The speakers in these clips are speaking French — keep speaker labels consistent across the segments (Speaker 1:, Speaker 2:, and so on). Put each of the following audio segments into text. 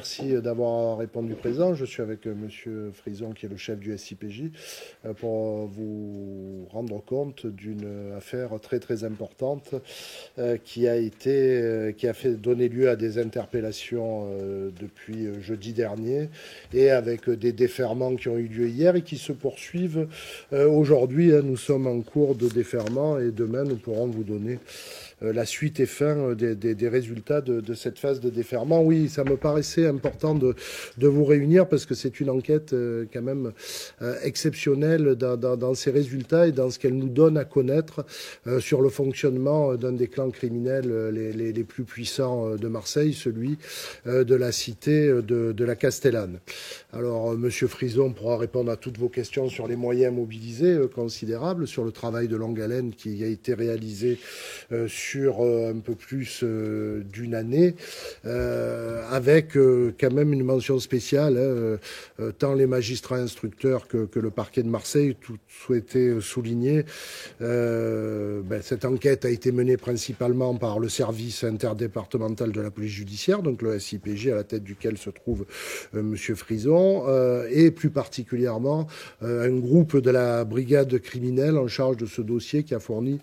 Speaker 1: Merci d'avoir répondu présent. Je suis avec Monsieur Frison, qui est le chef du SIPJ, pour vous rendre compte d'une affaire très très importante qui a fait donner lieu à des interpellations depuis jeudi dernier et avec des déferrements qui ont eu lieu hier et qui se poursuivent aujourd'hui. Nous sommes en cours de déferment et demain nous pourrons vous donner la suite et fin des résultats de cette phase de déferment. Oui, ça me paraissait important de vous réunir parce que c'est une enquête quand même exceptionnelle dans ses résultats et dans ce qu'elle nous donne à connaître sur le fonctionnement d'un des clans criminels les plus puissants de Marseille, celui de la cité de la Castellane. Alors, Monsieur Frison pourra répondre à toutes vos questions sur les moyens mobilisés considérables, sur le travail de longue haleine qui a été réalisé sur un peu plus d'une année, avec quand même une mention spéciale, tant les magistrats instructeurs que le parquet de Marseille tout souhaitaient souligner. Cette enquête a été menée principalement par le service interdépartemental de la police judiciaire, donc le SIPJ, à la tête duquel se trouve Monsieur Frison, et plus particulièrement un groupe de la brigade criminelle en charge de ce dossier qui a fourni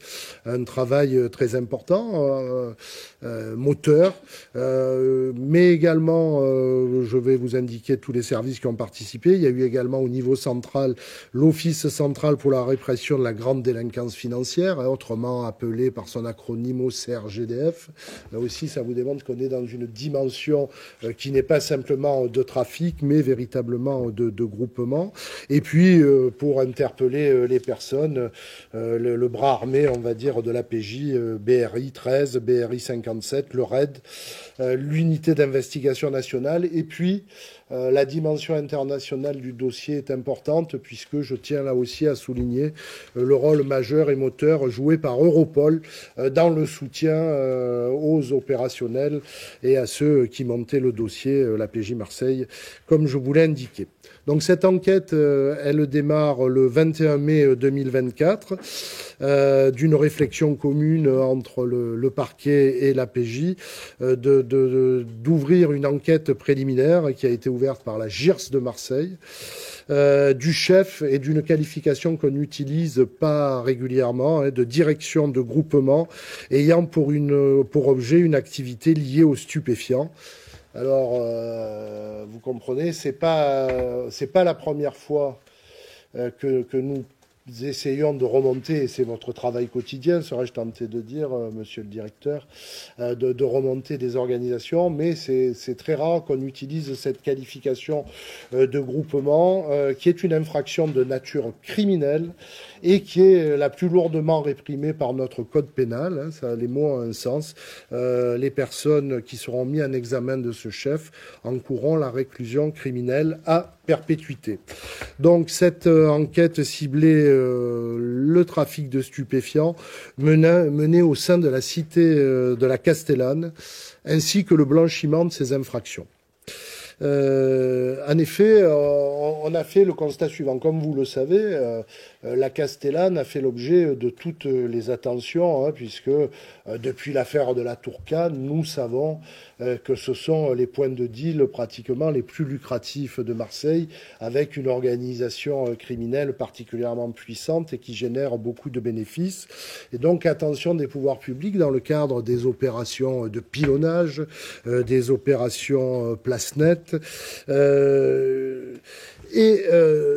Speaker 1: un travail très important, moteur, mais également, je vais vous indiquer tous les services qui ont participé. Il y a eu également au niveau central l'Office central pour la répression de la grande délinquance financière, autrement appelé par son acronyme OCRGDF. Là aussi, ça vous démontre qu'on est dans une dimension qui n'est pas simplement de trafic, mais véritablement de groupement. Et puis, pour interpeller les personnes, le bras armé, on va dire, de l'APJ, BRI 13, BRI 57, le RAID, l'unité d'investigation nationale, et puis la dimension internationale du dossier est importante puisque je tiens là aussi à souligner le rôle majeur et moteur joué par Europol dans le soutien aux opérationnels et à ceux qui montaient le dossier, l'APJ Marseille, comme je vous l'ai indiqué. Donc cette enquête, elle démarre le 21 mai 2024 d'une réflexion commune entre le parquet et l'APJ d'ouvrir une enquête préliminaire qui a été ouverte par la GIRS de Marseille, du chef et d'une qualification qu'on n'utilise pas régulièrement, de direction de groupement ayant pour objet une activité liée aux stupéfiants. Alors, vous comprenez, c'est pas la première fois que nous essayons de remonter, et c'est votre travail quotidien, serais-je tenté de dire, monsieur le directeur, de remonter des organisations, mais c'est très rare qu'on utilise cette qualification de groupement, qui est une infraction de nature criminelle et qui est la plus lourdement réprimée par notre code pénal. Hein, ça, les mots ont un sens. Les personnes qui seront mises en examen de ce chef encourront la réclusion criminelle à perpétuité. Donc cette enquête ciblait le trafic de stupéfiants mené au sein de la cité de la Castellane, ainsi que le blanchiment de ces infractions. En effet, on a fait le constat suivant. Comme vous le savez, la Castellane a fait l'objet de toutes les attentions, puisque depuis l'affaire de la Tourcane, nous savons que ce sont les points de deal pratiquement les plus lucratifs de Marseille, avec une organisation criminelle particulièrement puissante et qui génère beaucoup de bénéfices. Et donc, attention des pouvoirs publics dans le cadre des opérations de pilonnage, des opérations place nette.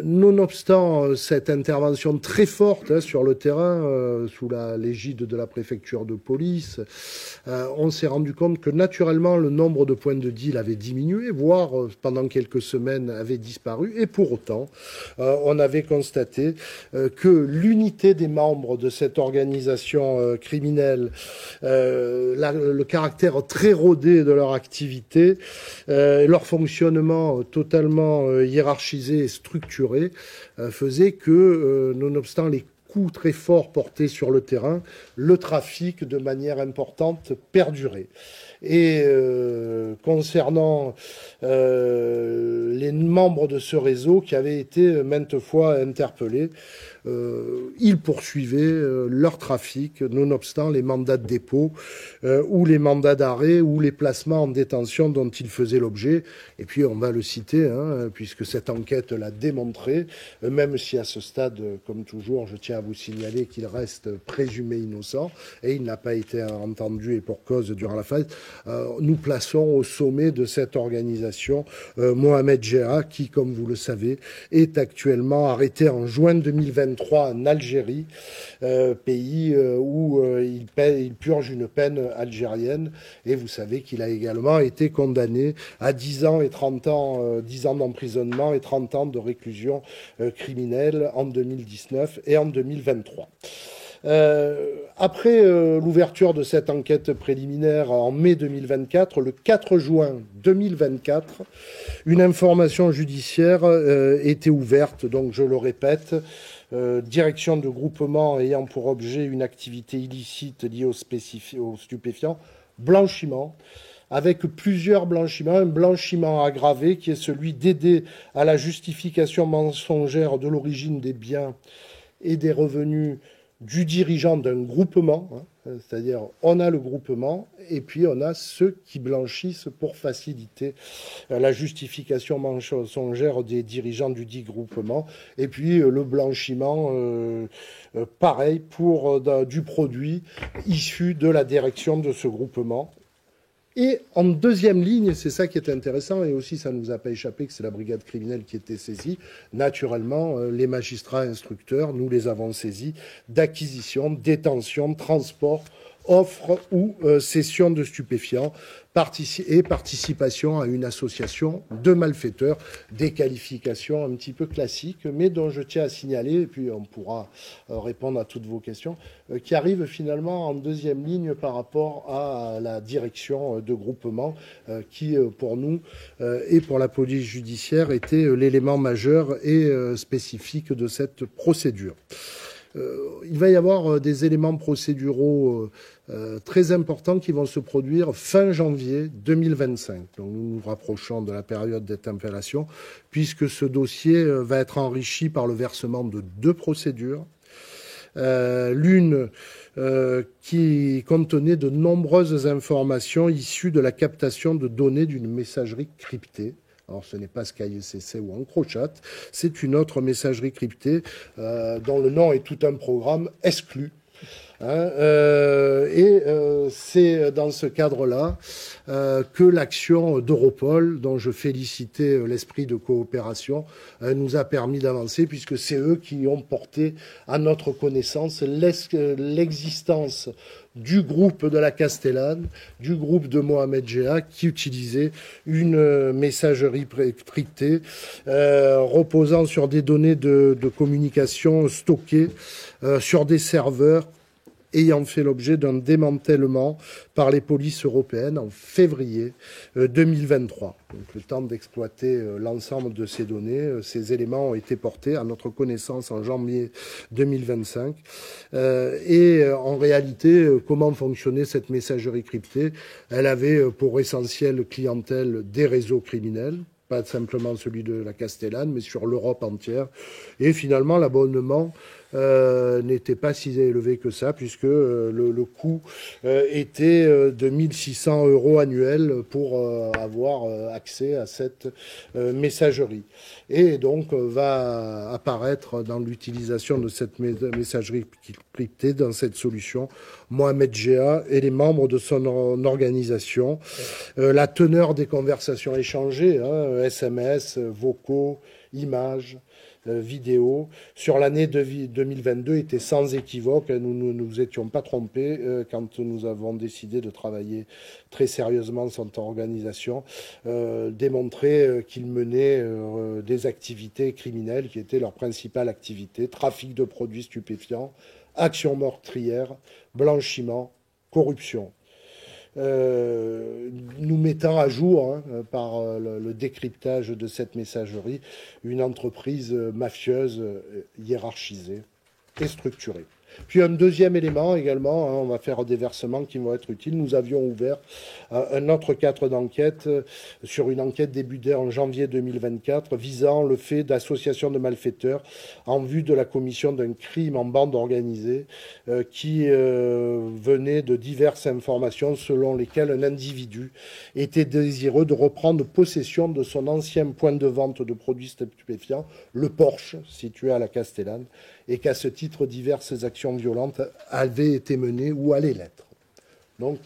Speaker 1: Nonobstant cette intervention très forte sur le terrain, sous l'égide de la préfecture de police, on s'est rendu compte que naturellement le nombre de points de deal avait diminué, voire pendant quelques semaines avait disparu. Et pour autant, on avait constaté que l'unité des membres de cette organisation criminelle, le caractère très rodé de leur activité, leur fonctionnement totalement hiérarchisé et structuré faisait que, nonobstant les coups très forts portés sur le terrain, le trafic de manière importante perdurait. Et concernant les membres de ce réseau qui avaient été maintes fois interpellés, ils poursuivaient leur trafic, nonobstant les mandats de dépôt ou les mandats d'arrêt ou les placements en détention dont ils faisaient l'objet. Et puis on va le citer, puisque cette enquête l'a démontré, même si à ce stade, comme toujours, je tiens à vous signaler qu'il reste présumé innocent et il n'a pas été entendu et pour cause durant la phase, nous plaçons au sommet de cette organisation Mohamed Jea, qui, comme vous le savez, est actuellement arrêté en juin 2023 en Algérie, pays où il purge une peine algérienne. Et vous savez qu'il a également été condamné à 10 ans et 30 ans, 10 ans d'emprisonnement et 30 ans de réclusion criminelle en 2019 et en 2023. Après l'ouverture de cette enquête préliminaire en mai 2024, le 4 juin 2024, une information judiciaire était ouverte, donc je le répète, direction de groupement ayant pour objet une activité illicite liée aux stupéfiants, blanchiment, avec plusieurs blanchiments, un blanchiment aggravé qui est celui d'aider à la justification mensongère de l'origine des biens et des revenus du dirigeant d'un groupement, c'est-à-dire on a le groupement et puis on a ceux qui blanchissent pour faciliter la justification mensongère des dirigeants du dit groupement, et puis le blanchiment pareil pour du produit issu de la direction de ce groupement. Et en deuxième ligne, c'est ça qui est intéressant, et aussi ça ne nous a pas échappé que c'est la brigade criminelle qui était saisie, naturellement, les magistrats instructeurs, nous les avons saisis, d'acquisition, détention, transport, offre ou cession de stupéfiants et participation à une association de malfaiteurs, des qualifications un petit peu classiques, mais dont je tiens à signaler, et puis on pourra répondre à toutes vos questions, qui arrivent finalement en deuxième ligne par rapport à la direction de groupement, qui pour nous et pour la police judiciaire était l'élément majeur et spécifique de cette procédure. Il va y avoir des éléments procéduraux très importants qui vont se produire fin janvier 2025. Donc nous nous rapprochons de la période d'interpellation, puisque ce dossier va être enrichi par le versement de 2 procédures. L'une qui contenait de nombreuses informations issues de la captation de données d'une messagerie cryptée. Alors, ce n'est pas SkyCC ou EncroChat, c'est une autre messagerie cryptée dont le nom est tout un programme exclu. C'est dans ce cadre-là que l'action d'Europol, dont je félicitais l'esprit de coopération, nous a permis d'avancer, puisque c'est eux qui ont porté à notre connaissance l'existence du groupe de la Castellane, du groupe de Mohamed Jea, qui utilisait une messagerie cryptée reposant sur des données de communication stockées sur des serveurs ayant fait l'objet d'un démantèlement par les polices européennes en février 2023. Donc, le temps d'exploiter l'ensemble de ces données, ces éléments ont été portés à notre connaissance en janvier 2025. Et en réalité, comment fonctionnait cette messagerie cryptée? Elle avait pour essentielle clientèle des réseaux criminels, pas simplement celui de la Castellane, mais sur l'Europe entière. Et finalement, l'abonnement n'était pas si élevé que ça, puisque le coût était de 1 600 € annuels pour avoir accès à cette messagerie. Et donc va apparaître dans l'utilisation de cette messagerie cryptée, dans cette solution, Mohamed Jea et les membres de son organisation, la teneur des conversations échangées, SMS, vocaux, images, vidéo, sur l'année 2022 était sans équivoque. Nous ne nous étions pas trompés quand nous avons décidé de travailler très sérieusement cette organisation, démontrer qu'ils menaient des activités criminelles qui étaient leur principale activité: trafic de produits stupéfiants, actions meurtrières, blanchiment, corruption. Nous mettant à jour par le décryptage de cette messagerie une entreprise mafieuse hiérarchisée et structurée. Puis un deuxième élément également, hein, on va faire des versements qui vont être utiles. Nous avions ouvert un autre cadre d'enquête sur une enquête débutée en janvier 2024 visant le fait d'association de malfaiteurs en vue de la commission d'un crime en bande organisée qui venait de diverses informations selon lesquelles un individu était désireux de reprendre possession de son ancien point de vente de produits stupéfiants, le Porsche, situé à la Castellane, et qu'à ce titre, diverses actions violentes avaient été menées ou allaient l'être. Donc,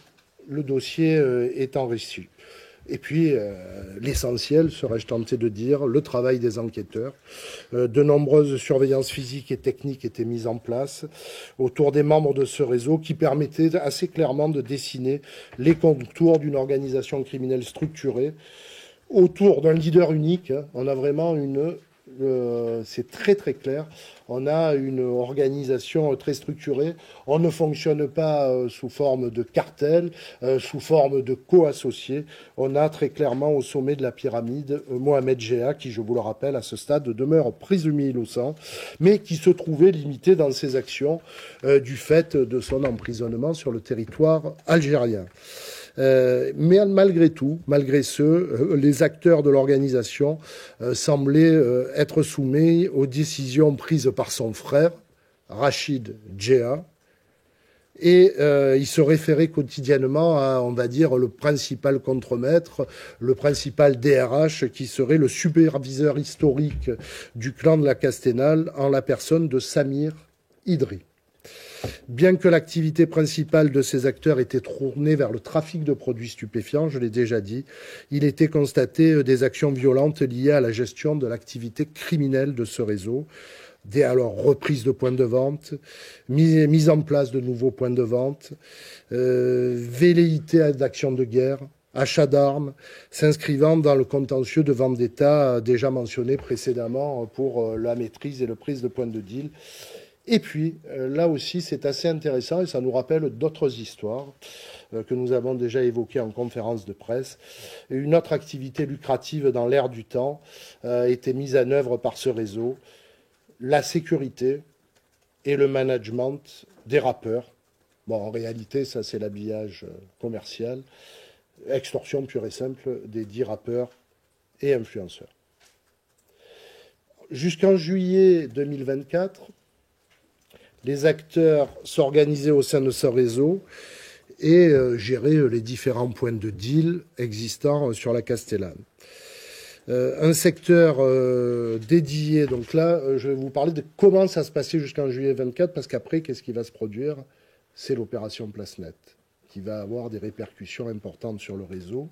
Speaker 1: le dossier est enrichi. Et puis, l'essentiel, serais-je tenté de dire, le travail des enquêteurs. De nombreuses surveillances physiques et techniques étaient mises en place autour des membres de ce réseau qui permettaient assez clairement de dessiner les contours d'une organisation criminelle structurée autour d'un leader unique. On a vraiment c'est très très clair, on a une organisation très structurée, on ne fonctionne pas sous forme de cartel, sous forme de co-associés, on a très clairement au sommet de la pyramide Mohamed Géa, qui je vous le rappelle à ce stade demeure présumé innocent, mais qui se trouvait limité dans ses actions du fait de son emprisonnement sur le territoire algérien. Mais malgré tout, malgré les acteurs de l'organisation semblaient être soumis aux décisions prises par son frère, Rachid Djea, et il se référait quotidiennement à, on va dire, le principal contremaître, le principal DRH, qui serait le superviseur historique du clan de la Castellane, en la personne de Samir Idri. Bien que l'activité principale de ces acteurs était tournée vers le trafic de produits stupéfiants, je l'ai déjà dit, il était constaté des actions violentes liées à la gestion de l'activité criminelle de ce réseau, alors reprise de points de vente, mise en place de nouveaux points de vente, velléité d'actions de guerre, achat d'armes, s'inscrivant dans le contentieux de vendetta déjà mentionné précédemment pour la maîtrise et le prise de points de deal. Et puis, là aussi, c'est assez intéressant et ça nous rappelle d'autres histoires que nous avons déjà évoquées en conférence de presse. Une autre activité lucrative dans l'ère du temps était mise en œuvre par ce réseau, la sécurité et le management des rappeurs. Bon, en réalité, ça c'est l'habillage commercial, extorsion pure et simple des 10 rappeurs et influenceurs. Jusqu'en juillet 2024, les acteurs s'organisaient au sein de ce réseau et géraient les différents points de deal existants sur la Castellane. Un secteur dédié, donc là, je vais vous parler de comment ça se passait jusqu'en juillet 24, parce qu'après, qu'est-ce qui va se produire? C'est l'opération PlaceNet, qui va avoir des répercussions importantes sur le réseau.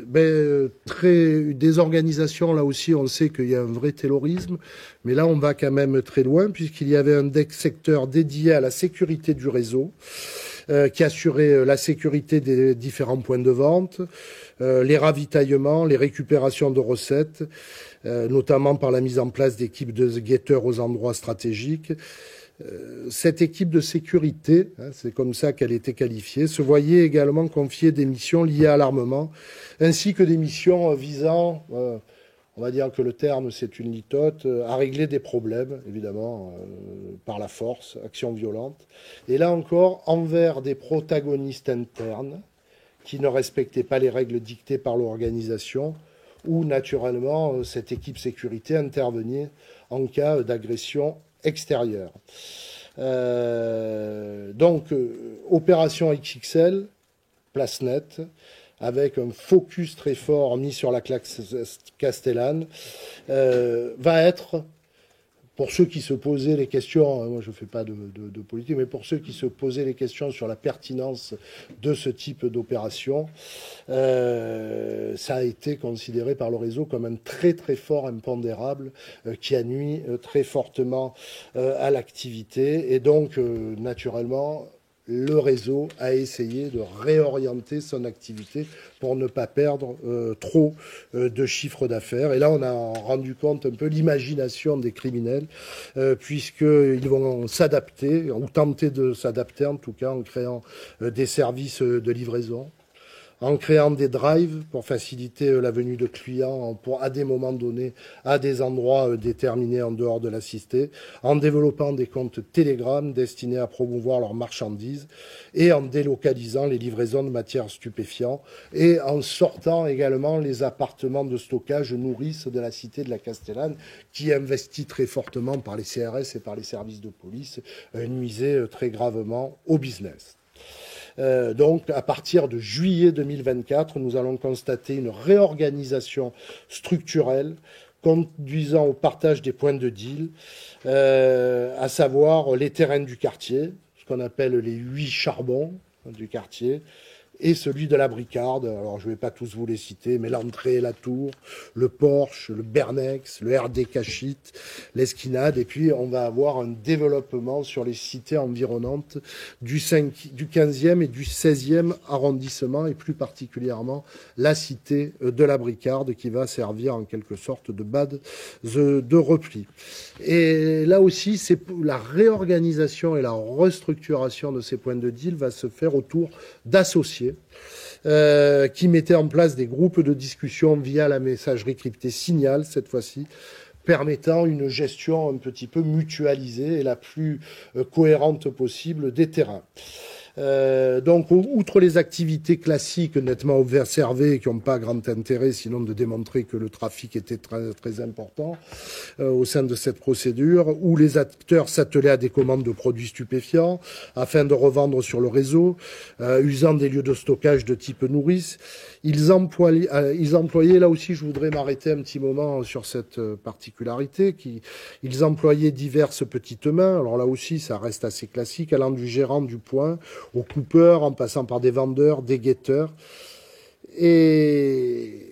Speaker 1: Des organisations, là aussi, on sait qu'il y a un vrai terrorisme, mais là, on va quand même très loin, puisqu'il y avait un secteur dédié à la sécurité du réseau, qui assurait la sécurité des différents points de vente, les ravitaillements, les récupérations de recettes, notamment par la mise en place d'équipes de guetteurs aux endroits stratégiques. Cette équipe de sécurité, c'est comme ça qu'elle était qualifiée, se voyait également confier des missions liées à l'armement, ainsi que des missions visant, on va dire que le terme c'est une litote, à régler des problèmes, évidemment, par la force, action violente. Et là encore, envers des protagonistes internes qui ne respectaient pas les règles dictées par l'organisation, où naturellement cette équipe sécurité intervenait en cas d'agression extérieure. Opération XXL, PlaceNet, avec un focus très fort mis sur la Castellane, va être, pour ceux qui se posaient les questions, moi je ne fais pas de politique, mais pour ceux qui se posaient les questions sur la pertinence de ce type d'opération, ça a été considéré par le réseau comme un très très fort impondérable qui a nui très fortement à l'activité. Et donc, naturellement, le réseau a essayé de réorienter son activité pour ne pas perdre trop de chiffre d'affaires. Et là, on a rendu compte un peu l'imagination des criminels, puisqu'ils vont s'adapter, ou tenter de s'adapter en tout cas, en créant des services de livraison, en créant des drives pour faciliter la venue de clients à des moments donnés, à des endroits déterminés en dehors de la cité, en développant des comptes Telegram destinés à promouvoir leurs marchandises et en délocalisant les livraisons de matières stupéfiantes et en sortant également les appartements de stockage nourrices de la cité de la Castellane qui, investis très fortement par les CRS et par les services de police, nuisait très gravement au business. Donc, à partir de juillet 2024, nous allons constater une réorganisation structurelle conduisant au partage des points de deal, à savoir les terrains du quartier, ce qu'on appelle les 8 charbons du quartier, et celui de la Bricarde. Alors, je ne vais pas tous vous les citer, mais l'entrée, la tour, le Porsche, le Bernex, le RD Cachit, l'Esquinade, et puis on va avoir un développement sur les cités environnantes du 15e et du 16e arrondissement, et plus particulièrement la cité de la Bricarde, qui va servir en quelque sorte de base de repli. Et là aussi, la réorganisation et la restructuration de ces points de deal va se faire autour d'associés qui mettaient en place des groupes de discussion via la messagerie cryptée Signal, cette fois-ci, permettant une gestion un petit peu mutualisée et la plus cohérente possible des terrains. Donc, outre les activités classiques nettement observées qui n'ont pas grand intérêt, sinon de démontrer que le trafic était très, très important au sein de cette procédure, où les acteurs s'attelaient à des commandes de produits stupéfiants afin de revendre sur le réseau, usant des lieux de stockage de type nourrice. Ils employaient, là aussi je voudrais m'arrêter un petit moment sur cette particularité, ils employaient diverses petites mains, alors là aussi ça reste assez classique, allant du gérant du point au coupeur, en passant par des vendeurs, des guetteurs. Et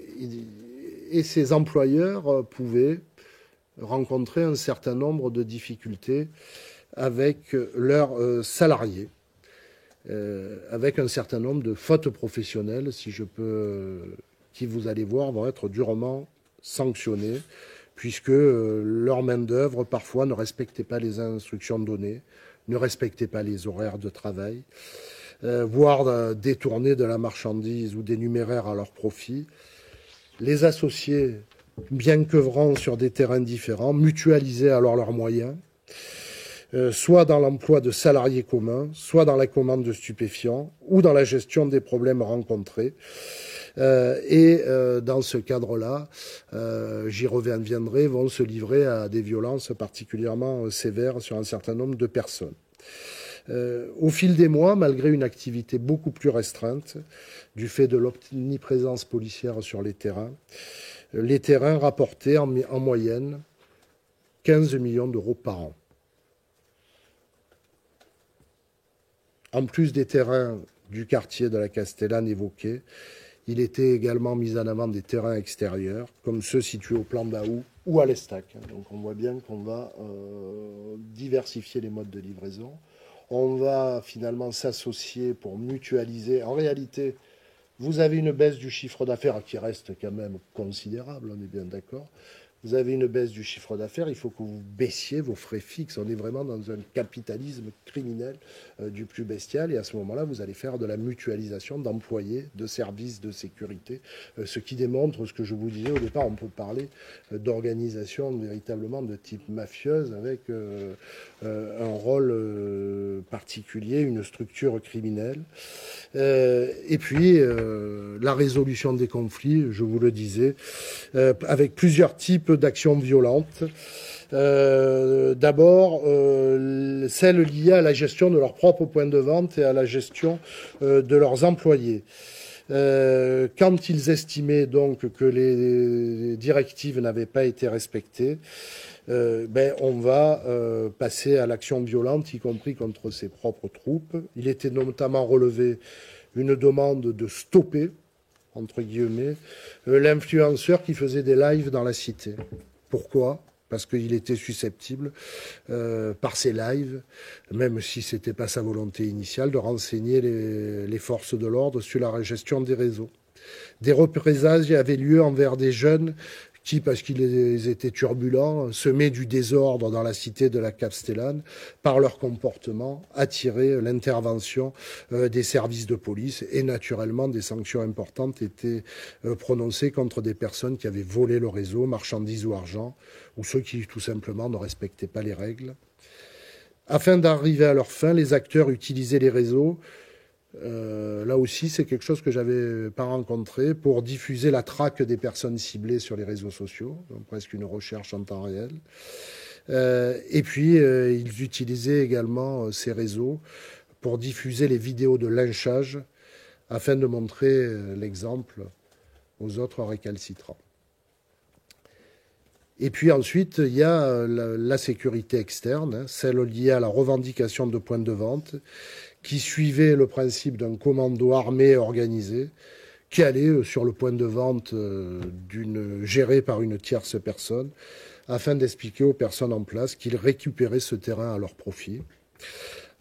Speaker 1: ces employeurs pouvaient rencontrer un certain nombre de difficultés avec leurs salariés, avec un certain nombre de fautes professionnelles, si je peux, qui, vous allez voir, vont être durement sanctionnées, puisque leur main-d'œuvre, parfois, ne respectait pas les instructions données, ne respectait pas les horaires de travail, voire détourner de la marchandise ou des numéraires à leur profit. Les associés, bien qu'œuvrant sur des terrains différents, mutualisaient alors leurs moyens, soit dans l'emploi de salariés communs, soit dans la commande de stupéfiants, ou dans la gestion des problèmes rencontrés. Dans ce cadre-là, j'y reviendrai, vont se livrer à des violences particulièrement sévères sur un certain nombre de personnes. Au fil des mois, malgré une activité beaucoup plus restreinte, du fait de l'omniprésence policière sur les terrains rapportaient en moyenne 15 millions d'euros par an. En plus des terrains du quartier de la Castellane évoqués, il était également mis en avant des terrains extérieurs, comme ceux situés au plan d'Aou ou à l'Estac. Donc on voit bien qu'on va diversifier les modes de livraison. On va finalement s'associer pour mutualiser. En réalité, vous avez une baisse du chiffre d'affaires qui reste quand même considérable, on est bien d'accord. Vous avez une baisse du chiffre d'affaires, il faut que vous baissiez vos frais fixes. On est vraiment dans un capitalisme criminel du plus bestial. Et à ce moment-là, vous allez faire de la mutualisation d'employés, de services de sécurité, ce qui démontre ce que je vous disais au départ. On peut parler d'organisation véritablement de type mafieuse avec un rôle particulier, une structure criminelle. Et puis, la résolution des conflits, je vous le disais, avec plusieurs types d'actions violentes. D'abord, celles liées à la gestion de leurs propres points de vente et à la gestion de leurs employés. Quand ils estimaient donc que les directives n'avaient pas été respectées, on va passer à l'action violente, y compris contre ses propres troupes. Il était notamment relevé une demande de stopper, entre guillemets, l'influenceur qui faisait des lives dans la cité. Pourquoi ? Parce qu'il était susceptible, par ses lives, même si ce n'était pas sa volonté initiale, de renseigner les forces de l'ordre sur la gestion des réseaux. Des représailles avaient lieu envers des jeunes qui, parce qu'ils étaient turbulents, semaient du désordre dans la cité de la Castellane, par leur comportement, attiraient l'intervention des services de police, et naturellement des sanctions importantes étaient prononcées contre des personnes qui avaient volé le réseau, marchandises ou argent, ou ceux qui tout simplement ne respectaient pas les règles. Afin d'arriver à leur fin, les acteurs utilisaient les réseaux. Là aussi, c'est quelque chose que j'avais pas rencontré, pour diffuser la traque des personnes ciblées sur les réseaux sociaux, donc presque une recherche en temps réel. Et puis, ils utilisaient également ces réseaux pour diffuser les vidéos de lynchage afin de montrer l'exemple aux autres récalcitrants. Et puis ensuite, il y a la sécurité externe, celle liée à la revendication de points de vente, qui suivait le principe d'un commando armé et organisé, qui allait sur le point de vente géré par une tierce personne, afin d'expliquer aux personnes en place qu'ils récupéraient ce terrain à leur profit.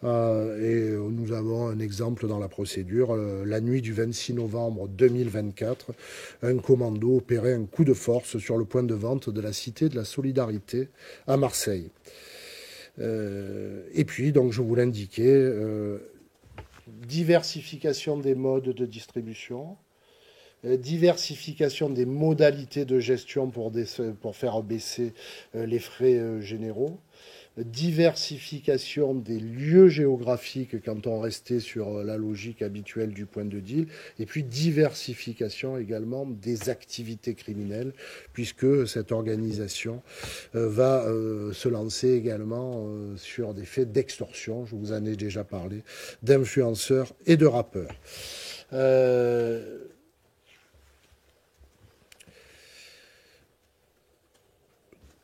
Speaker 1: Et nous avons un exemple dans la procédure. La nuit du 26 novembre 2024, un commando opérait un coup de force sur le point de vente de la Cité de la Solidarité à Marseille. Et puis, donc, je vous l'indiquais, diversification des modes de distribution, diversification des modalités de gestion pour faire baisser les frais généraux, diversification des lieux géographiques quand on restait sur la logique habituelle du point de deal, et puis diversification également des activités criminelles, puisque cette organisation va se lancer également sur des faits d'extorsion, je vous en ai déjà parlé, d'influenceurs et de rappeurs.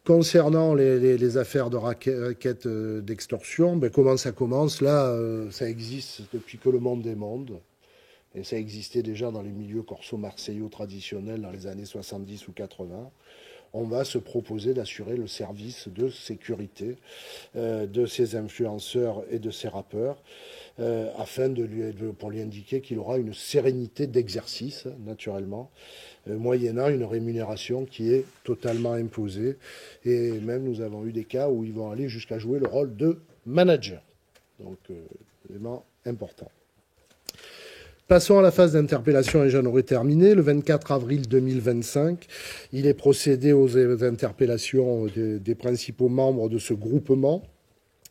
Speaker 1: Concernant les affaires de raquettes d'extorsion, comment ça commence? Là, ça existe depuis que le monde est monde. Et ça existait déjà dans les milieux corso-marseillais traditionnels dans les années 70 ou 80. On va se proposer d'assurer le service de sécurité de ces influenceurs et de ces rappeurs, afin pour lui indiquer qu'il aura une sérénité d'exercice, naturellement, moyennant une rémunération qui est totalement imposée. Et même nous avons eu des cas où ils vont aller jusqu'à jouer le rôle de manager. Donc, vraiment important. Passons à la phase d'interpellation, et j'en aurai terminé. Le 24 avril 2025, il est procédé aux interpellations des principaux membres de ce groupement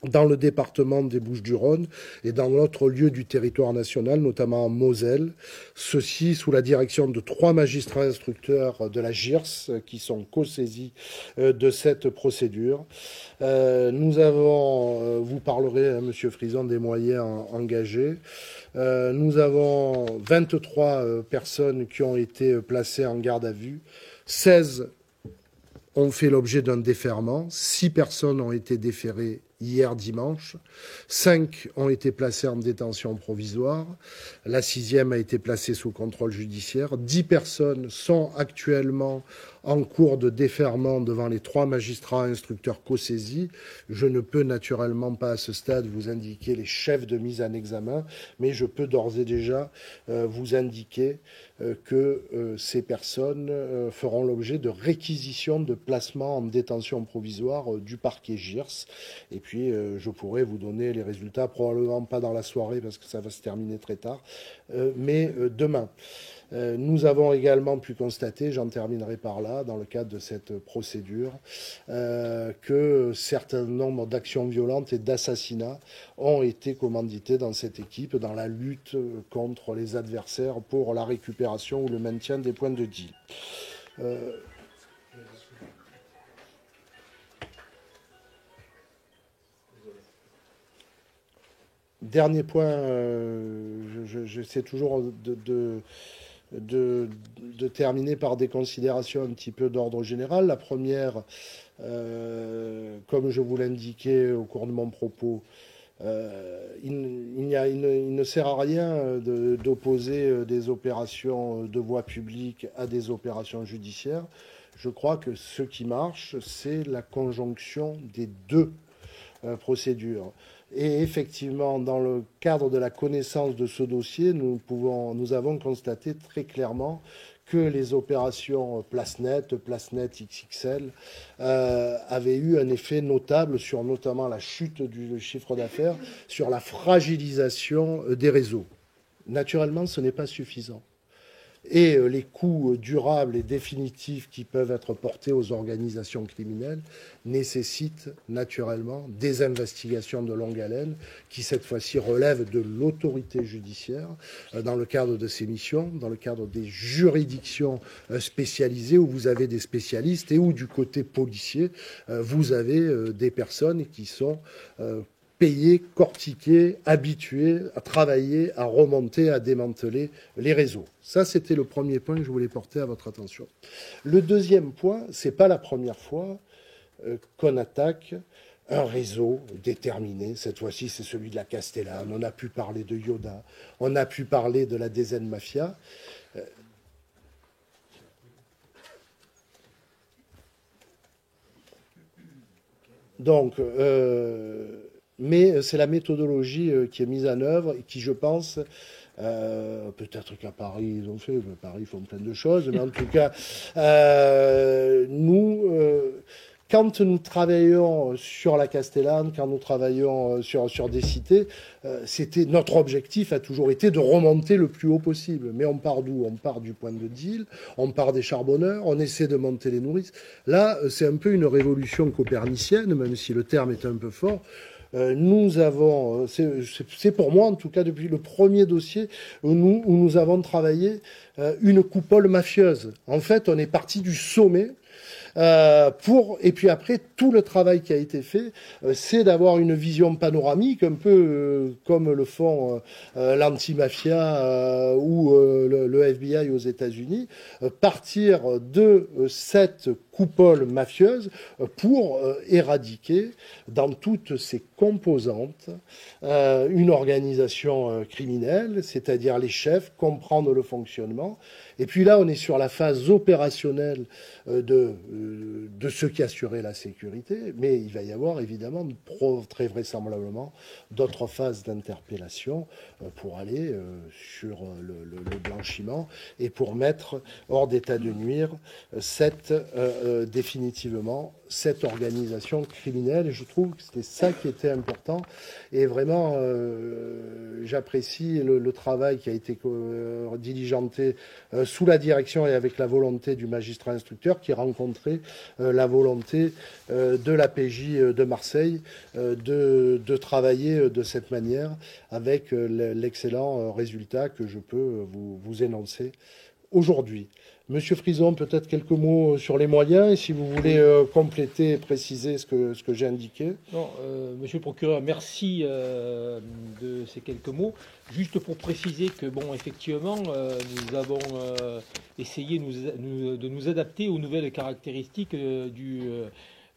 Speaker 1: dans le département des Bouches-du-Rhône et dans d'autres lieux du territoire national, notamment en Moselle. Ceci sous la direction de 3 magistrats instructeurs de la GIRS qui sont co-saisis de cette procédure. Nous avons, vous parlerez, Monsieur Frison, des moyens engagés. Nous avons 23 personnes qui ont été placées en garde à vue. 16 ont fait l'objet d'un déferment. 6 personnes ont été déférées hier dimanche. 5 ont été placées en détention provisoire. La 6e a été placée sous contrôle judiciaire. 10 personnes sont actuellement en cours de déferment devant les 3 magistrats instructeurs co-saisis. Je ne peux naturellement pas à ce stade vous indiquer les chefs de mise en examen, mais je peux d'ores et déjà vous indiquer que ces personnes feront l'objet de réquisitions de placement en détention provisoire du parquet GIRS. Et puis, je pourrais vous donner les résultats, probablement pas dans la soirée parce que ça va se terminer très tard, mais demain. Nous avons également pu constater, j'en terminerai par là, dans le cadre de cette procédure, que certains nombres d'actions violentes et d'assassinats ont été commandités dans cette équipe dans la lutte contre les adversaires pour la récupération ou le maintien des points de deal. Dernier point, j'essaie toujours de terminer par des considérations un petit peu d'ordre général. La première, comme je vous l'indiquais au cours de mon propos, il ne sert à rien d'opposer des opérations de voie publique à des opérations judiciaires. Je crois que ce qui marche, c'est la conjonction des deux procédures. Et effectivement, dans le cadre de la connaissance de ce dossier, nous avons constaté très clairement que les opérations PlaceNet XXL avaient eu un effet notable sur notamment la chute du chiffre d'affaires, sur la fragilisation des réseaux. Naturellement, ce n'est pas suffisant. Et les coûts durables et définitifs qui peuvent être portés aux organisations criminelles nécessitent naturellement des investigations de longue haleine qui, cette fois-ci, relèvent de l'autorité judiciaire dans le cadre de ces missions, dans le cadre des juridictions spécialisées où vous avez des spécialistes et où, du côté policier, vous avez des personnes qui sont payés, cortiqués, habitués à travailler, à remonter, à démanteler les réseaux. Ça, c'était le premier point que je voulais porter à votre attention. Le deuxième point, c'est pas la première fois qu'on attaque un réseau déterminé. Cette fois-ci, c'est celui de la Castellane. On a pu parler de Yoda, on a pu parler de la DZ Mafia. Donc, mais c'est la méthodologie qui est mise en œuvre et qui, je pense, peut-être qu'à Paris, ils ont fait, mais Paris, ils font plein de choses, mais en tout cas, quand nous travaillons sur la Castellane, quand nous travaillons sur des cités, c'était notre objectif a toujours été de remonter le plus haut possible. Mais on part d'où? On part du point de deal, on part des charbonneurs, on essaie de monter les nourrices. Là, c'est un peu une révolution copernicienne, même si le terme est un peu fort. Nous avons, c'est pour moi en tout cas depuis le premier dossier où nous avons travaillé une coupole mafieuse. En fait, on est parti du sommet. Et puis après, tout le travail qui a été fait, c'est d'avoir une vision panoramique, un peu comme le font l'anti-mafia ou le FBI aux États-Unis, partir de cette coupole mafieuse pour éradiquer dans toutes ses composantes une organisation criminelle, c'est-à-dire les chefs, comprendre le fonctionnement. Et puis là, on est sur la phase opérationnelle de ceux qui assuraient la sécurité, mais il va y avoir évidemment très vraisemblablement d'autres phases d'interpellation pour aller sur le blanchiment et pour mettre hors d'état de nuire définitivement cette organisation criminelle. Et je trouve que c'était ça qui était important. Et vraiment, j'apprécie le travail qui a été diligenté sous la direction et avec la volonté du magistrat instructeur qui rencontrait la volonté de la PJ de Marseille de travailler de cette manière avec l'excellent résultat que je peux vous énoncer aujourd'hui. Monsieur Frison, peut-être quelques mots sur les moyens, et si vous voulez compléter et préciser ce que j'ai indiqué.
Speaker 2: Non, monsieur le procureur, merci de ces quelques mots. Juste pour préciser que, bon, effectivement, nous avons essayé de nous adapter aux nouvelles caractéristiques du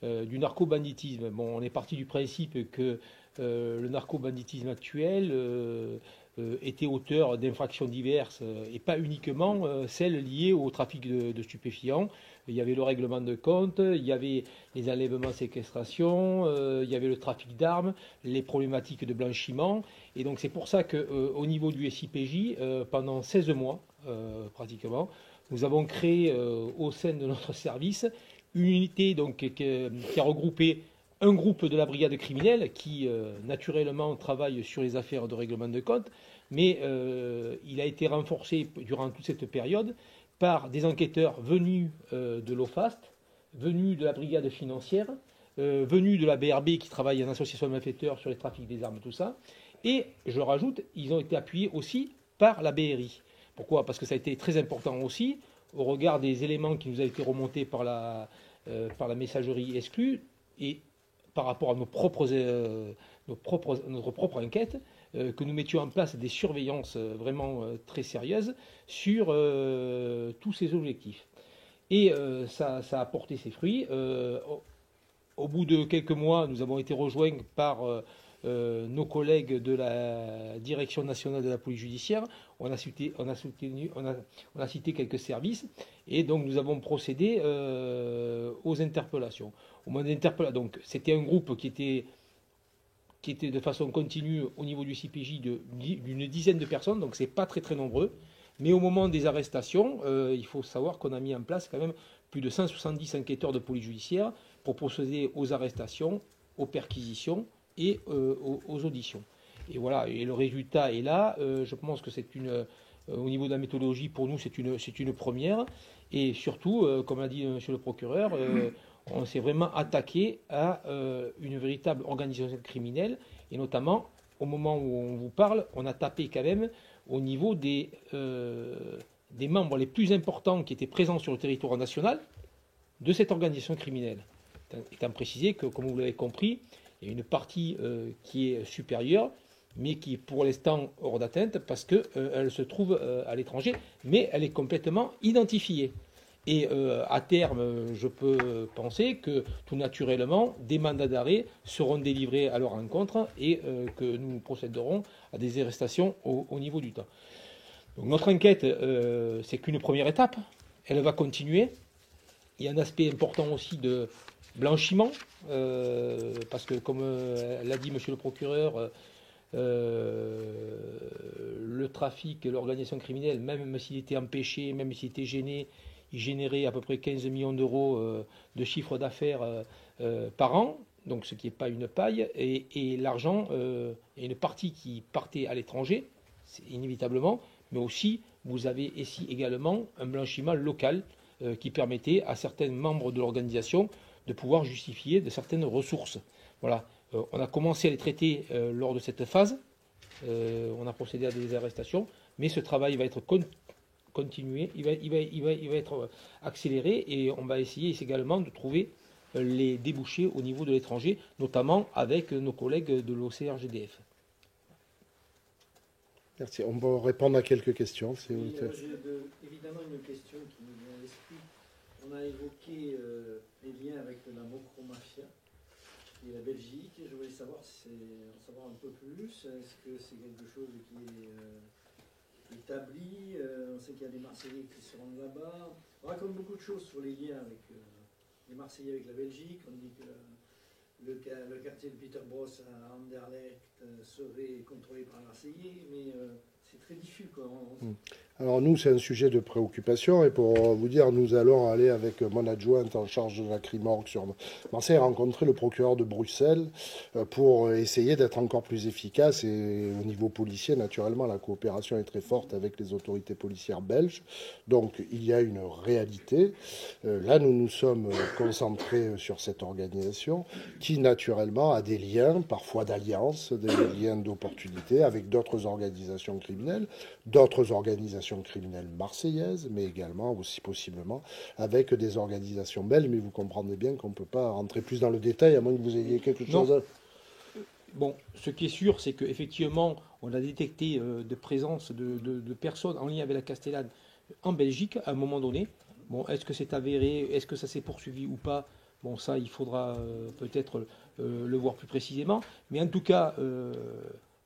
Speaker 2: narco-banditisme. Bon, on est parti du principe que le narco-banditisme actuel était auteur d'infractions diverses et pas uniquement celles liées au trafic de stupéfiants. Il y avait le règlement de compte, il y avait les enlèvements, séquestrations, il y avait le trafic d'armes, les problématiques de blanchiment. Et donc c'est pour ça qu'au niveau du SIPJ, pendant 16 mois pratiquement, nous avons créé au sein de notre service une unité donc, qui a regroupé un groupe de la brigade criminelle qui, naturellement, travaille sur les affaires de règlement de compte, mais il a été renforcé durant toute cette période par des enquêteurs venus de l'OFAST, venus de la brigade financière, venus de la BRB qui travaille en association de malfaiteurs sur les trafics des armes, tout ça. Et, je rajoute, ils ont été appuyés aussi par la BRI. Pourquoi? Parce que ça a été très important aussi, au regard des éléments qui nous ont été remontés par la messagerie exclue, et par rapport à notre propre enquête, que nous mettions en place des surveillances vraiment très sérieuses sur tous ces objectifs. Et ça a porté ses fruits. Au bout de quelques mois, nous avons été rejoints par nos collègues de la Direction nationale de la police judiciaire. On a cité quelques services et donc nous avons procédé aux interpellations. Au moment d'interpeller, donc c'était un groupe qui était de façon continue au niveau du CPJ d'une dizaine de personnes, donc c'est pas très très nombreux, Mais au moment des arrestations, il faut savoir qu'on a mis en place quand même plus de 170 enquêteurs de police judiciaire pour procéder aux arrestations, aux perquisitions et aux auditions. Et voilà, et le résultat est là. Je pense que c'est au niveau de la méthodologie, pour nous, c'est une première. Et surtout, comme l'a dit monsieur le procureur, on s'est vraiment attaqué à une véritable organisation criminelle. Et notamment, au moment où on vous parle, on a tapé quand même au niveau des membres les plus importants qui étaient présents sur le territoire national de cette organisation criminelle. Étant précisé que, comme vous l'avez compris, il y a une partie qui est supérieure, mais qui est pour l'instant hors d'atteinte parce qu'elle se trouve à l'étranger, mais elle est complètement identifiée. Et à terme, je peux penser que tout naturellement, des mandats d'arrêt seront délivrés à leur encontre et que nous procéderons à des arrestations au niveau du temps. Donc notre enquête, c'est qu'une première étape. Elle va continuer. Il y a un aspect important aussi de blanchiment, parce que comme l'a dit monsieur le procureur, le trafic, l'organisation criminelle, même s'il était empêché, même s'il était gêné, il générait à peu près 15 millions d'euros de chiffre d'affaires par an, donc ce qui n'est pas une paille, et l'argent, il y a une partie qui partait à l'étranger, inévitablement, mais aussi vous avez ici également un blanchiment local qui permettait à certains membres de l'organisation de pouvoir justifier de certaines ressources. Voilà. On a commencé à les traiter lors de cette phase, on a procédé à des arrestations, mais ce travail va être continué, il va être accéléré et on va essayer également de trouver les débouchés au niveau de l'étranger, notamment avec nos collègues de l'OCRGDF.
Speaker 1: Merci. On va répondre à quelques questions.
Speaker 3: J'ai évidemment une question qui me vient à l'esprit. On a évoqué les liens avec la Mocro-Mafia et la Belgique. Je voulais savoir, en savoir un peu plus. Est-ce que c'est quelque chose qui est établi? On sait qu'il y a des Marseillais qui se rendent là-bas. On raconte beaucoup de choses sur les liens avec les Marseillais avec la Belgique. On dit que le quartier de Peter Boss à Anderlecht serait contrôlé par les Marseillais, mais c'est très diffus, quoi.
Speaker 1: Alors nous, c'est un sujet de préoccupation et pour vous dire, nous allons aller avec mon adjointe en charge de la Crimorgue sur Marseille rencontrer le procureur de Bruxelles pour essayer d'être encore plus efficace et au niveau policier, naturellement, la coopération est très forte avec les autorités policières belges. Donc il y a une réalité. Là, nous nous sommes concentrés sur cette organisation qui, naturellement, a des liens, parfois d'alliance, des liens d'opportunité avec d'autres organisations criminelles, d'autres organisations criminelles marseillaises, mais également aussi possiblement avec des organisations belges. Mais vous comprendrez bien qu'on ne peut pas rentrer plus dans le détail, à moins que vous ayez quelque chose à...
Speaker 2: Bon, ce qui est sûr, c'est qu'effectivement, on a détecté de présence de personnes en lien avec la Castellane en Belgique à un moment donné. Bon, est-ce que c'est avéré, est-ce que ça s'est poursuivi ou pas? Bon, ça, il faudra peut-être le voir plus précisément. Mais en tout cas,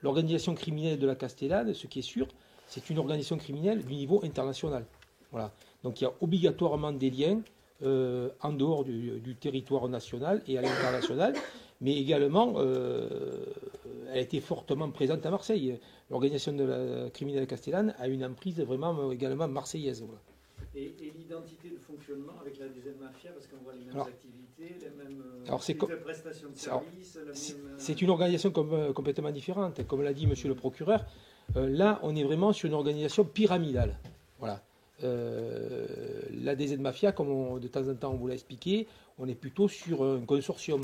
Speaker 2: l'organisation criminelle de la Castellane, ce qui est sûr, c'est une organisation criminelle du niveau international. Voilà. Donc il y a obligatoirement des liens en dehors du territoire national et à l'international, mais également, elle a été fortement présente à Marseille. L'organisation de la criminelle castellane a une emprise vraiment également marseillaise. Voilà.
Speaker 3: Et l'identité de fonctionnement avec la deuxième mafia, parce qu'on voit les mêmes activités, les mêmes prestations de services.
Speaker 2: C'est une organisation complètement différente. Comme l'a dit monsieur le procureur, là, on est vraiment sur une organisation pyramidale. Voilà. La DZ Mafia, comme de temps en temps on vous l'a expliqué, on est plutôt sur un consortium,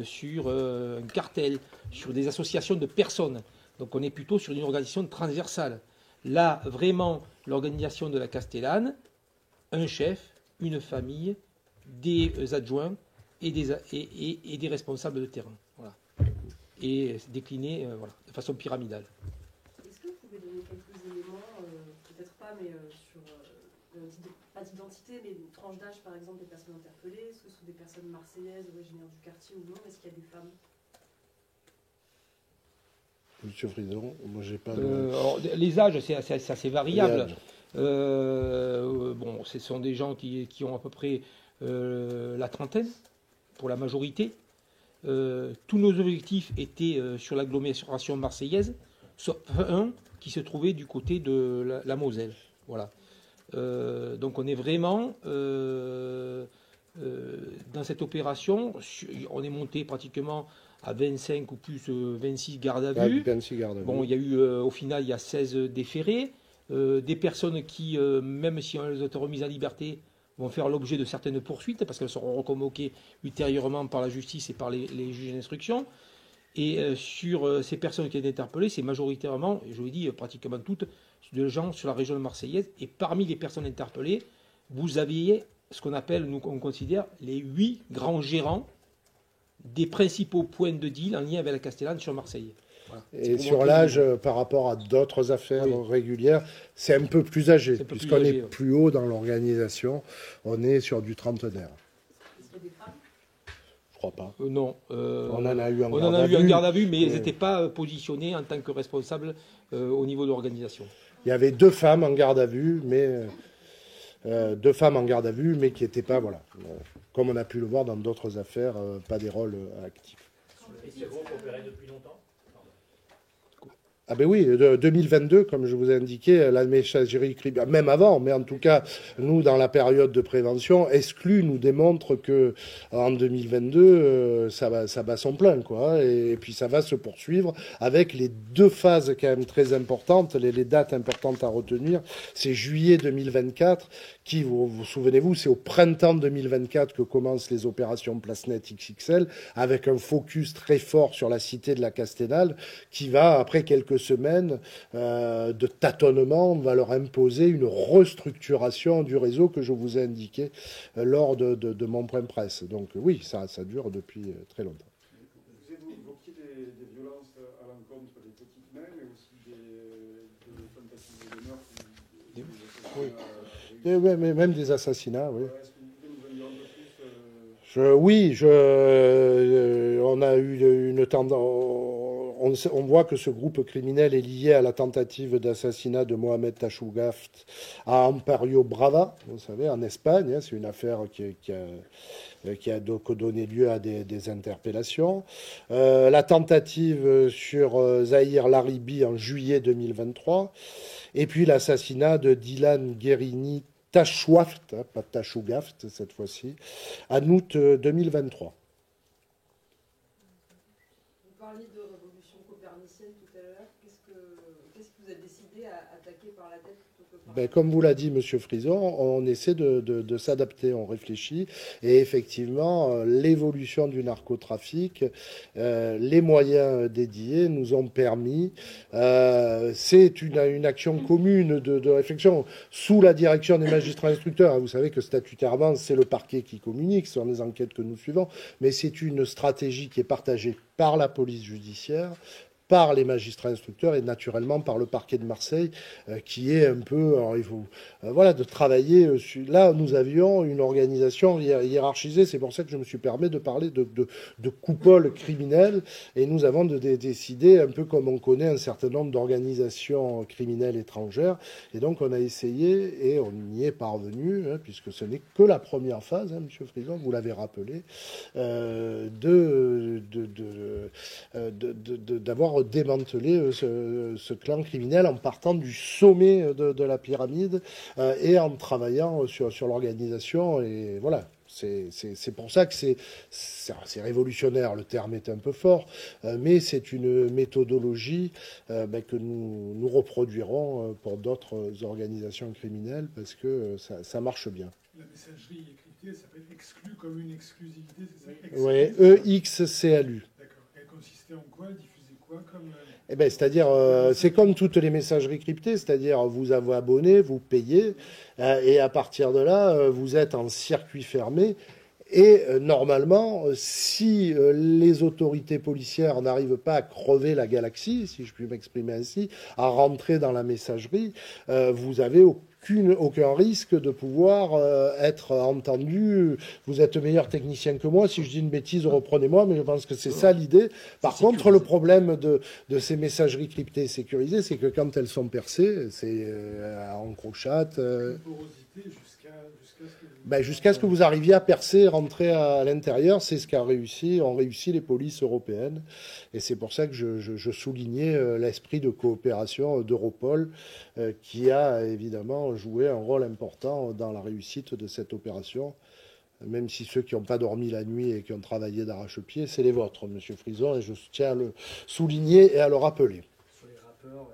Speaker 2: sur un cartel, sur des associations de personnes. Donc on est plutôt sur une organisation transversale. Là, vraiment, l'organisation de la Castellane, un chef, une famille, des adjoints et des responsables de terrain. Voilà. Et décliné voilà, de façon pyramidale.
Speaker 4: Est-ce que vous pouvez donner quelques éléments, peut-être pas, mais sur, pas d'identité, mais une tranche d'âge, par exemple, des personnes interpellées? Est-ce que ce sont des personnes marseillaises, originaires du quartier ou non? Est-ce qu'il y a des femmes?
Speaker 1: Monsieur Frison, moi j'ai pas...
Speaker 2: alors, les âges, c'est assez variable. Bon, ce sont des gens qui ont à peu près la trentaine, pour la majorité. Tous nos objectifs étaient sur l'agglomération marseillaise, sauf un qui se trouvait du côté de la Moselle. Voilà. Donc on est vraiment dans cette opération, on est monté pratiquement à 25 ou plus 26 gardes à vue.
Speaker 1: 26 gardes à vue.
Speaker 2: Bon, il y a eu au final il y a 16 déférés, des personnes qui, même si on les a remises en liberté, vont faire l'objet de certaines poursuites parce qu'elles seront reconvoquées ultérieurement par la justice et par les juges d'instruction. Et sur ces personnes qui ont été interpellées, c'est majoritairement, je vous l'ai dit, pratiquement toutes, de gens sur la région marseillaise. Et parmi les personnes interpellées, vous aviez ce qu'on appelle, nous on considère, les 8 grands gérants des principaux points de deal en lien avec la Castellane sur Marseille. Voilà.
Speaker 1: Et sur l'âge, par rapport à d'autres affaires régulières, c'est un peu plus âgé, puisqu'on est plus haut dans l'organisation. On est sur du trentenaire.
Speaker 4: Est-ce qu'il y a des femmes ?
Speaker 1: Je crois pas.
Speaker 2: Non.
Speaker 1: On en a eu un
Speaker 2: garde à vue, mais elles n'étaient pas positionnées en tant que responsables au niveau de l'organisation.
Speaker 1: Il y avait 2 femmes en garde à vue, mais 2 femmes en garde à vue, mais qui n'étaient pas, voilà, comme on a pu le voir dans d'autres affaires, pas des rôles actifs.
Speaker 5: Et ce groupe opérait depuis longtemps?
Speaker 1: Ah ben oui, 2022, comme je vous ai indiqué, la messagerie criminelle, même avant, mais en tout cas, nous, dans la période de prévention, Exclu nous démontre que en 2022, ça bat son plein, quoi. Et puis ça va se poursuivre avec les 2 phases quand même très importantes, les dates importantes à retenir. C'est juillet 2024, qui, vous souvenez-vous, c'est au printemps 2024 que commencent les opérations PlaceNet XXL, avec un focus très fort sur la cité de la Castellane, qui va, après quelques semaines de tâtonnement, va leur imposer une restructuration du réseau que je vous ai indiqué lors de mon point presse. Donc oui, ça dure depuis très longtemps.
Speaker 6: Vous évoquiez des violences à l'encontre des petites mains, mais aussi des tentatives de meurtre.
Speaker 1: Oui. Mais même des assassinats, oui.
Speaker 6: Est-ce que vous pouvez nous en dire un peu plus
Speaker 1: on a eu une tendance. On voit que ce groupe criminel est lié à la tentative d'assassinat de Mohamed Tachougaft à Amparo Brava, vous savez, en Espagne. C'est une affaire qui a donc donné lieu à des interpellations. La tentative sur Zahir Laribi en juillet 2023. Et puis l'assassinat de Dylan Guérini Tachouaft, pas Tachougaft cette fois-ci, en août 2023.
Speaker 4: Vous parliez de révolution copernicienne tout à l'heure. Qu'est-ce qui vous a décidé à attaquer par la tête plutôt que par
Speaker 1: Comme vous l'a dit M. Frison, on essaie de s'adapter, on réfléchit. Et effectivement, l'évolution du narcotrafic, les moyens dédiés nous ont permis, c'est une action commune de réflexion sous la direction des magistrats instructeurs. Vous savez que statutairement, c'est le parquet qui communique sur les enquêtes que nous suivons, mais c'est une stratégie qui est partagée par la police judiciaire, par les magistrats instructeurs et naturellement par le parquet de Marseille, qui est un peu, alors il faut, de travailler. Là, nous avions une organisation hiérarchisée. C'est pour ça que je me suis permis de parler de coupole criminelle. Et nous avons décidé, un peu comme on connaît un certain nombre d'organisations criminelles étrangères. Et donc, on a essayé, et on y est parvenu, puisque ce n'est que la première phase, M. Frison, vous l'avez rappelé, d'avoir démanteler ce clan criminel en partant du sommet de la pyramide et en travaillant sur l'organisation. Et voilà, c'est pour ça que c'est révolutionnaire, le terme est un peu fort, mais c'est une méthodologie que nous reproduirons pour d'autres organisations criminelles parce que ça marche bien.
Speaker 6: La messagerie écryptée s'appelle Exclu comme une exclusivité, c'est ça?
Speaker 1: Oui, EXCLU.
Speaker 6: D'accord. Elle consistait en quoi?
Speaker 1: C'est-à-dire, c'est comme toutes les messageries cryptées, c'est-à-dire vous avez abonné, vous payez, et à partir de là, vous êtes en circuit fermé. Et normalement, si les autorités policières n'arrivent pas à crever la galaxie, si je puis m'exprimer ainsi, à rentrer dans la messagerie, vous avez aucun risque de pouvoir être entendu. Vous êtes meilleur technicien que moi. Si je dis une bêtise, reprenez-moi, mais je pense que c'est ça l'idée. Par contre, le problème de ces messageries cryptées et sécurisées, c'est que quand elles sont percées, c'est en crochate.
Speaker 6: Une porosité jusqu'à ce que
Speaker 1: Ben, jusqu'à ce que vous arriviez à percer, rentrer à l'intérieur, c'est ce ont réussi les polices européennes. Et c'est pour ça que je soulignais l'esprit de coopération d'Europol, qui a évidemment joué un rôle important dans la réussite de cette opération. Même si ceux qui n'ont pas dormi la nuit et qui ont travaillé d'arrache-pied, c'est les vôtres, Monsieur Frison, et je tiens à le souligner et à le rappeler.
Speaker 3: Sur les rappeurs,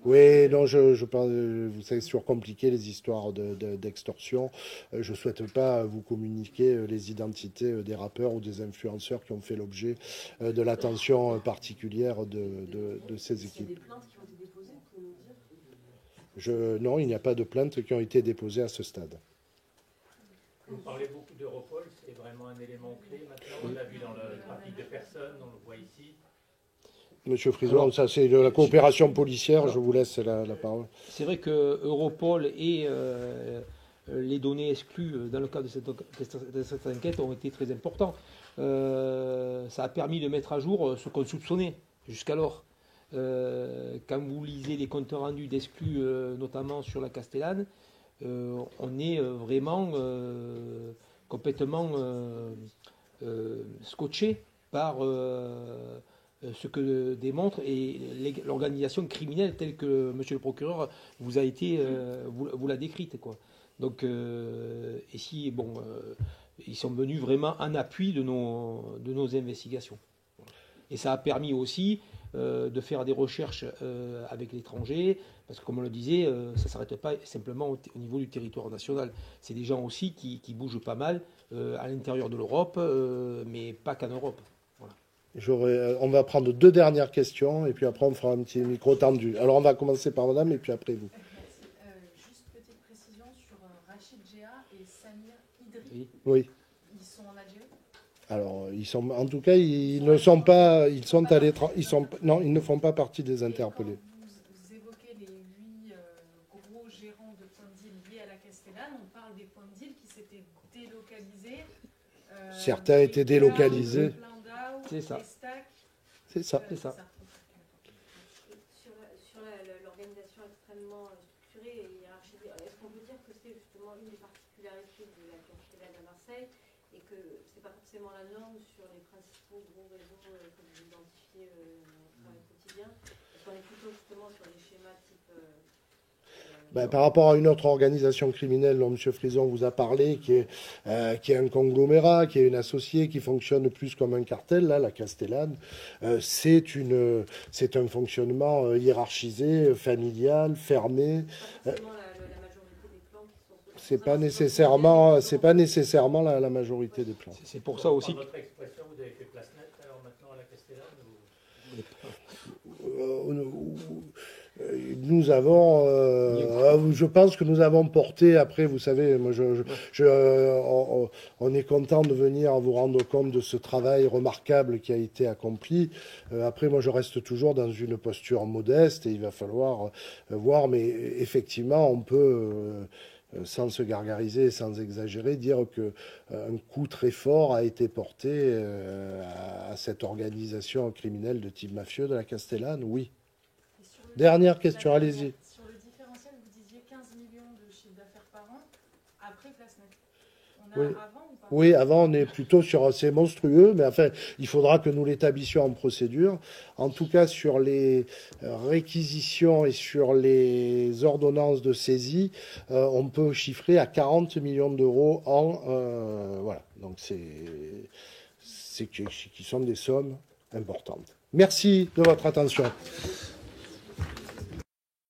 Speaker 1: Oui, non, je pense, vous savez, c'est toujours compliqué les histoires d'extorsion. Je ne souhaite pas vous communiquer les identités des rappeurs ou des influenceurs qui ont fait l'objet de l'attention particulière de ces
Speaker 4: Il y a
Speaker 1: équipes.
Speaker 4: des plaintes qui ont été déposées, vous pouvez nous dire?
Speaker 1: Non, il n'y a pas de plaintes qui ont été déposées à ce stade.
Speaker 5: Vous parlez beaucoup d'Europol, c'est vraiment un élément clé maintenant. On l'a vu dans le trafic de personnes, on le voit ici.
Speaker 1: Monsieur Frison, ça c'est de la coopération policière, je vous laisse la parole.
Speaker 2: C'est vrai que Europol et les données exclues dans le cadre de cette enquête ont été très importants. Ça a permis de mettre à jour ce qu'on soupçonnait jusqu'alors. Quand vous lisez les comptes rendus d'exclus, notamment sur la Castellane, on est vraiment complètement scotché par ce que démontre et l'organisation criminelle telle que Monsieur le procureur vous a été vous l'a décrite, quoi. Donc ici ils sont venus vraiment en appui de nos investigations. Et ça a permis aussi de faire des recherches avec l'étranger, parce que comme on le disait, ça ne s'arrête pas simplement au niveau du territoire national. C'est des gens aussi qui bougent pas mal à l'intérieur de l'Europe, mais pas qu'en Europe.
Speaker 1: On va prendre 2 dernières questions et puis après on fera un petit micro tendu. Alors on va commencer par madame et puis après vous.
Speaker 7: Juste petite précision sur Rachid Géa et Samir Idri.
Speaker 1: Oui.
Speaker 7: Ils sont en Algérie?
Speaker 1: Alors en tout cas ils ne sont pas, ils sont à l'étranger, non, ils ne font pas partie des interpellés.
Speaker 7: Vous évoquez les 8 gros gérants de points de deal liés à la Castellane. On parle des points de deal qui s'étaient délocalisés.
Speaker 1: Certains étaient délocalisés.
Speaker 2: C'est ça.
Speaker 1: C'est ça.
Speaker 2: C'est ça.
Speaker 4: Sur l'organisation extrêmement structurée et hiérarchisée, est-ce qu'on peut dire que c'est justement une des particularités de la Castellane à Marseille et que c'est pas forcément la norme sur les principaux gros réseaux que vous identifiez au travail quotidien? Est-ce qu'on est plutôt justement sur des schémas type...
Speaker 1: Par rapport à une autre organisation criminelle dont M. Frison vous a parlé, qui est un conglomérat, qui est une associée, qui fonctionne plus comme un cartel, là, la Castellane, c'est un fonctionnement hiérarchisé, familial, fermé. C'est pas nécessairement la majorité des plans.
Speaker 2: C'est pour ça aussi.
Speaker 5: Dans votre expression, vous avez fait place nette alors maintenant à la Castellane
Speaker 1: Nous avons, je pense que nous avons porté, après, vous savez, moi, on est content de venir vous rendre compte de ce travail remarquable qui a été accompli. Après, moi, je reste toujours dans une posture modeste et il va falloir voir, mais effectivement, on peut, sans se gargariser, sans exagérer, dire qu'un coup très fort a été porté à cette organisation criminelle de type mafieux de la Castellane, oui. Dernière question, allez-y.
Speaker 7: Sur le différentiel, vous disiez 15 millions de chiffre d'affaires par an après Plasnet. On a
Speaker 1: Oui.
Speaker 7: avant ou pas?
Speaker 1: Oui, avant, on est plutôt sur... C'est monstrueux, mais enfin, il faudra que nous l'établissions en procédure. En tout cas, sur les réquisitions et sur les ordonnances de saisie, on peut chiffrer à 40 millions d'euros an. Voilà, donc qui sont des sommes importantes. Merci de votre attention.